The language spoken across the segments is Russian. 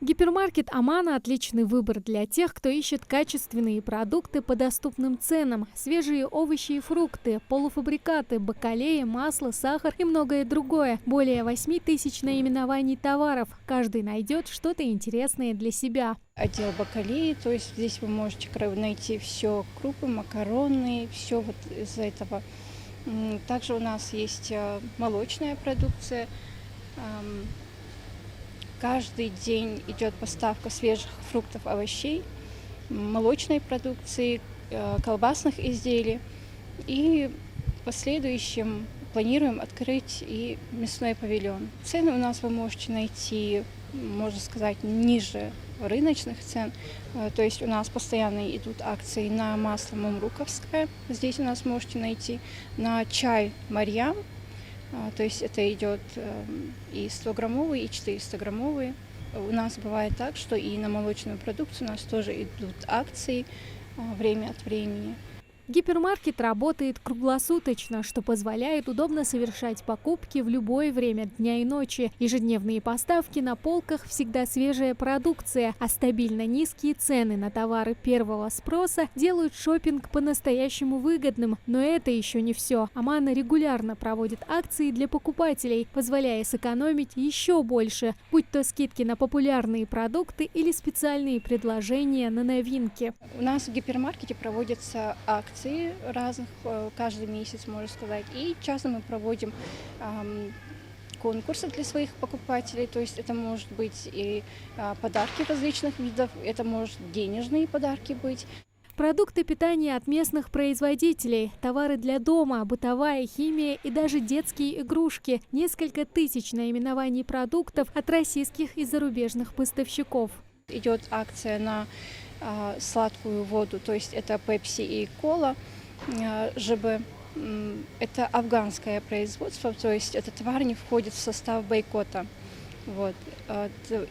Гипермаркет «Амана» – отличный выбор для тех, кто ищет качественные продукты по доступным ценам. Свежие овощи и фрукты, полуфабрикаты, бакалея, масло, сахар и многое другое. Более 8000 наименований товаров. Каждый найдет что-то интересное для себя. Отдел бакалеи, то есть здесь вы можете найти все крупы, макароны, все вот из этого. Также у нас есть молочная продукция. Каждый день идет поставка свежих фруктов, овощей, молочной продукции, колбасных изделий. И в последующем планируем открыть и мясной павильон. Цены у нас вы можете найти, можно сказать, ниже рыночных цен. То есть у нас постоянно идут акции на масло мумруковское. Здесь у нас можете найти на чай Марьям. То есть это идет и 100-граммовые, и 400-граммовые. У нас бывает так, что и на молочную продукцию у нас тоже идут акции время от времени. Гипермаркет работает круглосуточно, что позволяет удобно совершать покупки в любое время дня и ночи. Ежедневные поставки, на полках всегда свежая продукция, а стабильно низкие цены на товары первого спроса делают шопинг по-настоящему выгодным. Но это еще не все. «Амана» регулярно проводит акции для покупателей, позволяя сэкономить еще больше, будь то скидки на популярные продукты или специальные предложения на новинки. У нас в гипермаркете проводятся акции разных каждый месяц, можно сказать. И часто мы проводим конкурсы для своих покупателей. То есть это может быть и подарки различных видов, это может денежные подарки быть. Продукты питания от местных производителей, товары для дома, бытовая химия и даже детские игрушки. Несколько тысяч наименований продуктов от российских и зарубежных поставщиков. Идет акция на сладкую воду, то есть это пепси и кола, чтобы это афганское производство, то есть этот товар не входит в состав бойкота. Вот.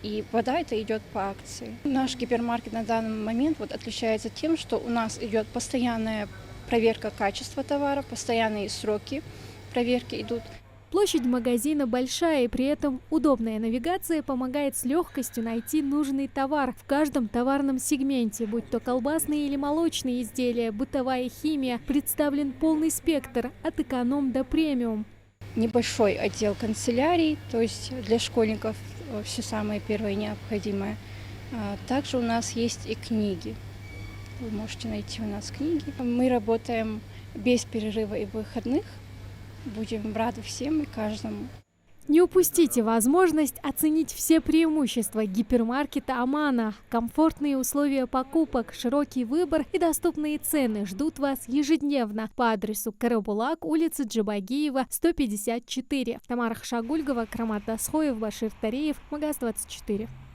И вода это идет по акции. Наш гипермаркет на данный момент отличается тем, что у нас идет постоянная проверка качества товара, постоянные сроки проверки идут. Площадь магазина большая, и при этом удобная навигация помогает с легкостью найти нужный товар в каждом товарном сегменте, будь то колбасные или молочные изделия, бытовая химия. Представлен полный спектр от эконом до премиум. Небольшой отдел канцелярий, то есть для школьников все самое первое необходимое. Также у нас есть и книги. Вы можете найти у нас книги. Мы работаем без перерыва и выходных. Будем рады всем и каждому. Не упустите возможность оценить все преимущества гипермаркета «Амана». Комфортные условия покупок, широкий выбор и доступные цены ждут вас ежедневно по адресу Карабулак, улица Джабагиева, 154. Тамара Хашагульгова, Карамат Дасхоев, Башир Тареев, Магаз 24.